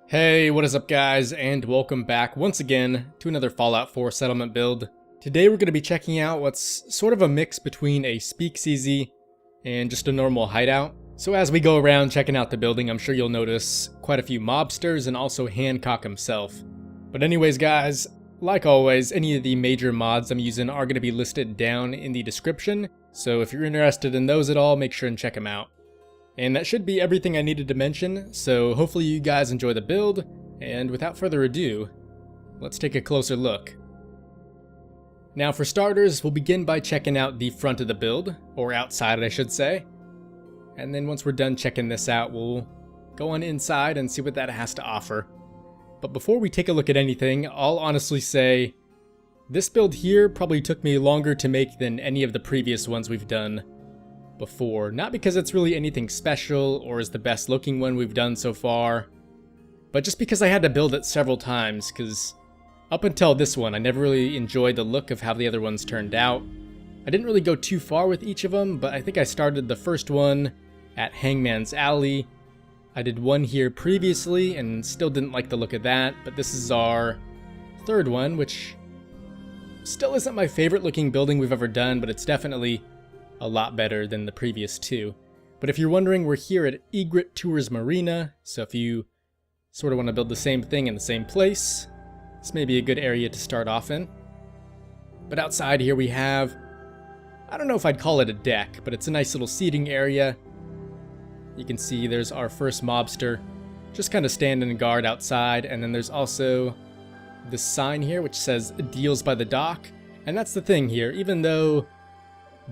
Hey, what is up guys, and welcome back once again to another Fallout 4 settlement build. Today we're going to be checking out what's sort of a mix between a Speakeasy and just a normal hideout. So as we go around checking out the building, I'm sure you'll notice quite a few mobsters and also Hancock himself. But anyways guys, like always, any of the major mods I'm using are going to be listed down in the description. So if you're interested in those at all, make sure and check them out. And that should be everything I needed to mention, so hopefully you guys enjoy the build, and without further ado, let's take a closer look. Now for starters, we'll begin by checking out the front of the build, or outside I should say. And then once we're done checking this out, we'll go on inside and see what that has to offer. But before we take a look at anything, I'll honestly say, this build here probably took me longer to make than any of the previous ones we've done before. Not because it's really anything special or is the best looking one we've done so far, but just because I had to build it several times, because up until this one I never really enjoyed the look of how the other ones turned out. I didn't really go too far with each of them, but I think I started the first one at Hangman's Alley. I did one here previously and still didn't like the look of that, but this is our third one, which still isn't my favorite looking building we've ever done, but it's definitely a lot better than the previous two. But if you're wondering, we're here at Egret Tours Marina, so if you sort of want to build the same thing in the same place, this may be a good area to start off in. But outside here we have, I don't know if I'd call it a deck, but it's a nice little seating area. You can see there's our first mobster just kind of standing guard outside, and then there's also this sign here which says Deals by the Dock. And that's the thing here, even though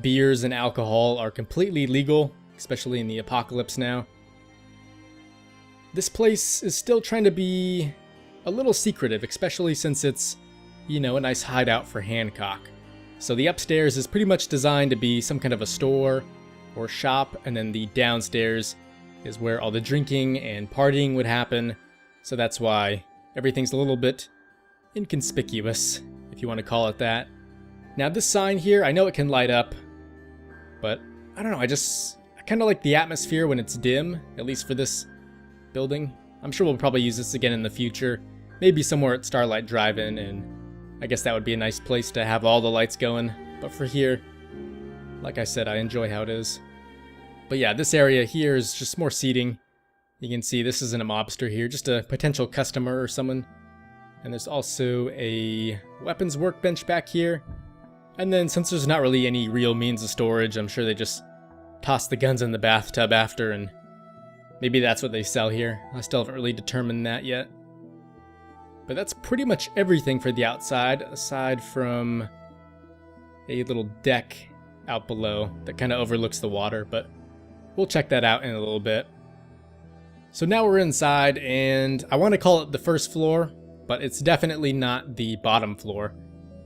beers and alcohol are completely legal, especially in the apocalypse now, this place is still trying to be a little secretive, especially since it's, you know, a nice hideout for Hancock. So the upstairs is pretty much designed to be some kind of a store or shop, and then the downstairs is where all the drinking and partying would happen. So that's why everything's a little bit inconspicuous, if you want to call it that. Now this sign here, I know it can light up, but I don't know, I kind of like the atmosphere when it's dim, at least for this building. I'm sure we'll probably use this again in the future, maybe somewhere at Starlight Drive-In, and I guess that would be a nice place to have all the lights going. But for here, like I said, I enjoy how it is. But yeah, this area here is just more seating. You can see this isn't a mobster here, just a potential customer or someone. And there's also a weapons workbench back here. And then since there's not really any real means of storage, I'm sure they just toss the guns in the bathtub after, and maybe that's what they sell here. I still haven't really determined that yet. But that's pretty much everything for the outside, aside from a little deck out below that kind of overlooks the water, but we'll check that out in a little bit. So now we're inside, and I want to call it the first floor, but it's definitely not the bottom floor.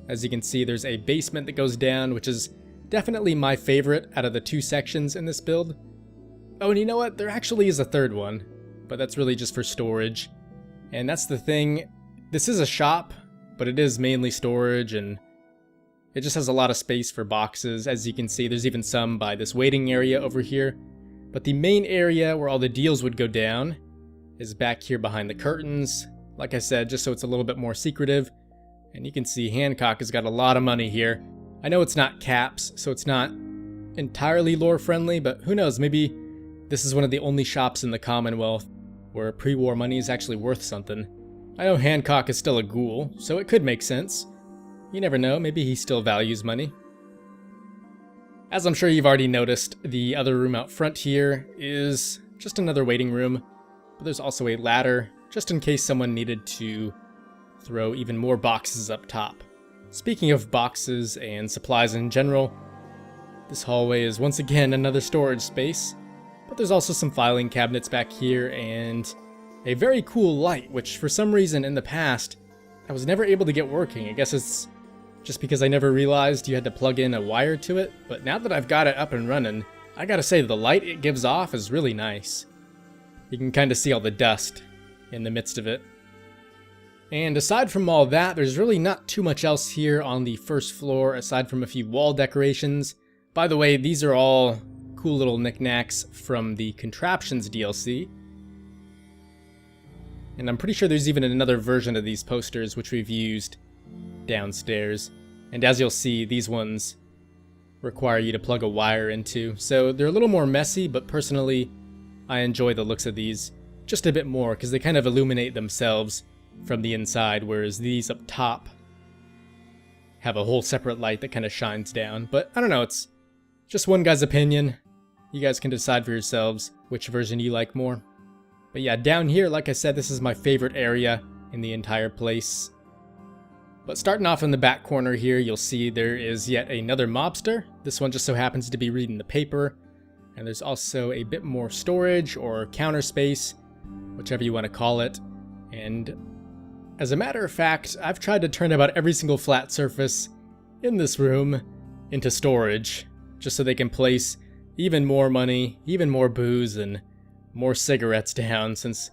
As you can see, there's a basement that goes down, which is definitely my favorite out of the two sections in this build. Oh, and you know what? There actually is a third one, but that's really just for storage. And that's the thing. This is a shop, but it is mainly storage, and it just has a lot of space for boxes. As you can see, there's even some by this waiting area over here. But the main area where all the deals would go down is back here behind the curtains. Like I said, just so it's a little bit more secretive. And you can see Hancock has got a lot of money here. I know it's not caps, so it's not entirely lore friendly, but who knows, maybe this is one of the only shops in the Commonwealth where pre-war money is actually worth something. I know Hancock is still a ghoul, so it could make sense. You never know, maybe he still values money. As I'm sure you've already noticed, the other room out front here is just another waiting room, but there's also a ladder, just in case someone needed to throw even more boxes up top. Speaking of boxes and supplies in general, this hallway is once again another storage space, but there's also some filing cabinets back here and a very cool light, which for some reason in the past I was never able to get working. I guess it's just because I never realized you had to plug in a wire to it, but now that I've got it up and running, I gotta say the light it gives off is really nice. You can kind of see all the dust in the midst of it. And aside from all that, there's really not too much else here on the first floor aside from a few wall decorations. By the way, these are all cool little knickknacks from the Contraptions DLC. And I'm pretty sure there's even another version of these posters which we've used downstairs. And as you'll see, these ones require you to plug a wire into. So they're a little more messy, but personally, I enjoy the looks of these just a bit more because they kind of illuminate themselves from the inside, whereas these up top have a whole separate light that kind of shines down. But I don't know, it's just one guy's opinion. You guys can decide for yourselves which version you like more. But yeah, down here, like I said, this is my favorite area in the entire place. But starting off in the back corner here, you'll see there is yet another mobster. This one just so happens to be reading the paper. And there's also a bit more storage or counter space, whichever you want to call it. And as a matter of fact, I've tried to turn about every single flat surface in this room into storage, just so they can place even more money, even more booze, and more cigarettes down, since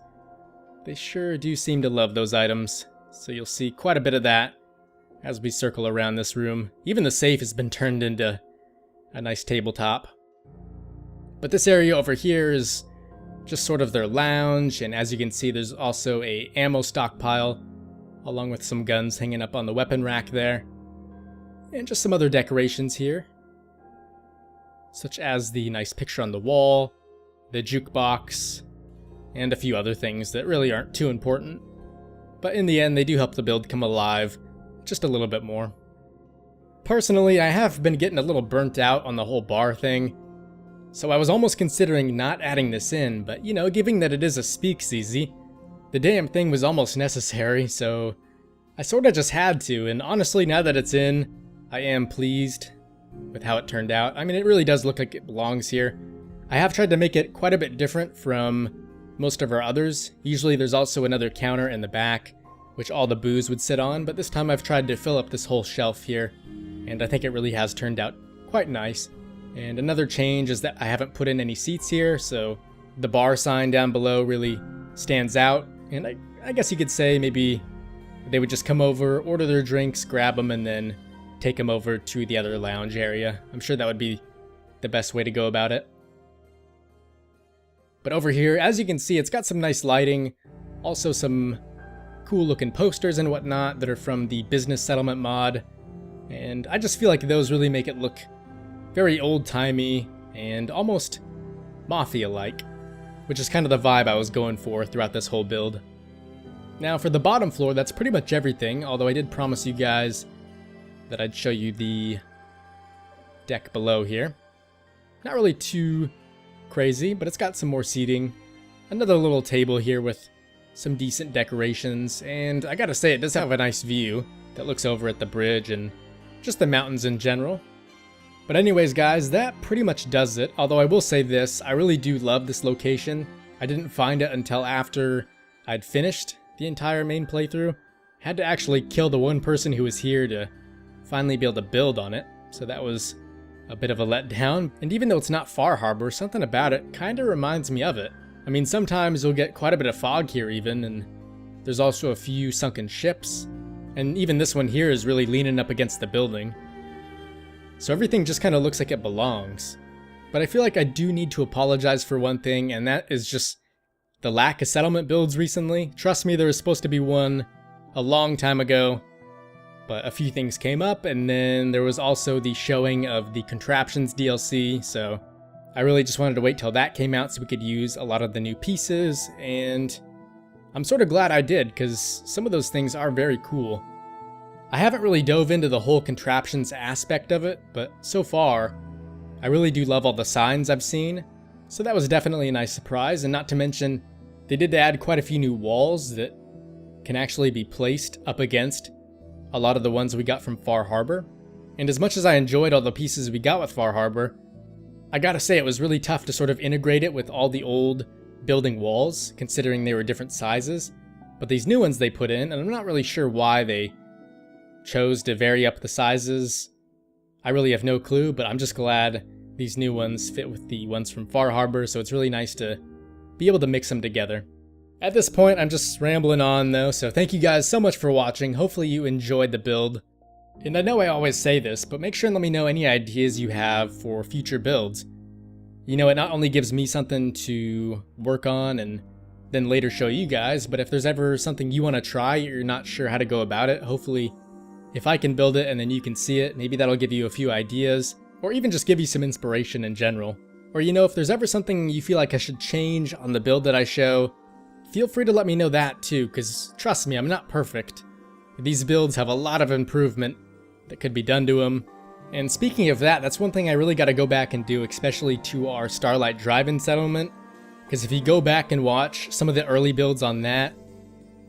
they sure do seem to love those items. So you'll see quite a bit of that as we circle around this room. Even the safe has been turned into a nice tabletop. But this area over here is just sort of their lounge, and as you can see, there's also a ammo stockpile, along with some guns hanging up on the weapon rack there. And just some other decorations here, such as the nice picture on the wall, the jukebox, and a few other things that really aren't too important. But in the end, they do help the build come alive just a little bit more. Personally, I have been getting a little burnt out on the whole bar thing, so I was almost considering not adding this in, but you know, given that it is a Speakeasy, the damn thing was almost necessary, so I sorta just had to, and honestly, now that it's in, I am pleased with how it turned out. I mean, it really does look like it belongs here. I have tried to make it quite a bit different from most of our others. Usually there's also another counter in the back, which all the booze would sit on, but this time I've tried to fill up this whole shelf here, and I think it really has turned out quite nice. And another change is that I haven't put in any seats here, so the bar sign down below really stands out, and I guess you could say maybe they would just come over, order their drinks, grab them, and then take them over to the other lounge area. I'm sure that would be the best way to go about it. But over here, as you can see, it's got some nice lighting, also some cool looking posters and whatnot that are from the business settlement mod, and I just feel like those really make it look very old-timey and almost mafia-like, which is kind of the vibe I was going for throughout this whole build. Now for the bottom floor, that's pretty much everything, although I did promise you guys that I'd show you the deck below here. Not really too crazy, but it's got some more seating. Another little table here with some decent decorations, and I gotta say, it does have a nice view that looks over at the bridge and just the mountains in general. But anyways guys, that pretty much does it, although I will say this, I really do love this location. I didn't find it until after I'd finished the entire main playthrough. Had to actually kill the one person who was here to finally be able to build on it, so that was a bit of a letdown. And even though it's not Far Harbor, something about it kinda reminds me of it. I mean, sometimes you'll get quite a bit of fog here even, and there's also a few sunken ships, and even this one here is really leaning up against the building. So everything just kind of looks like it belongs. But I feel like I do need to apologize for one thing, and that is just the lack of settlement builds recently. Trust me, there was supposed to be one a long time ago, but a few things came up, and then there was also the showing of the Contraptions DLC, so I really just wanted to wait till that came out so we could use a lot of the new pieces, and I'm sort of glad I did, because some of those things are very cool. I haven't really dove into the whole Contraptions aspect of it, but so far, I really do love all the signs I've seen, so that was definitely a nice surprise, and not to mention, they did add quite a few new walls that can actually be placed up against a lot of the ones we got from Far Harbor. And as much as I enjoyed all the pieces we got with Far Harbor, I gotta say it was really tough to sort of integrate it with all the old building walls, considering they were different sizes. But these new ones they put in, and I'm not really sure why they chose to vary up the sizes. I really have no clue, but I'm just glad these new ones fit with the ones from Far Harbor, so it's really nice to be able to mix them together. At this point, I'm just rambling on though, so thank you guys so much for watching. Hopefully you enjoyed the build. And I know I always say this, but make sure and let me know any ideas you have for future builds. You know, it not only gives me something to work on and then later show you guys, but if there's ever something you want to try, you're not sure how to go about it, hopefully if I can build it and then you can see it, maybe that'll give you a few ideas, or even just give you some inspiration in general. Or if there's ever something you feel like I should change on the build that I show, feel free to let me know that too, because trust me, I'm not perfect. These builds have a lot of improvement that could be done to them. And speaking of that, that's one thing I really got to go back and do, especially to our Starlight Drive-In settlement. Because if you go back and watch some of the early builds on that,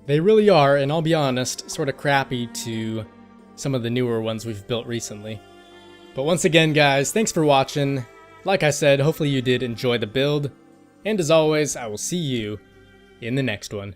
they really are, and I'll be honest, sort of crappy to some of the newer ones we've built recently. But once again, guys, thanks for watching. Like I said, hopefully you did enjoy the build. And as always, I will see you in the next one.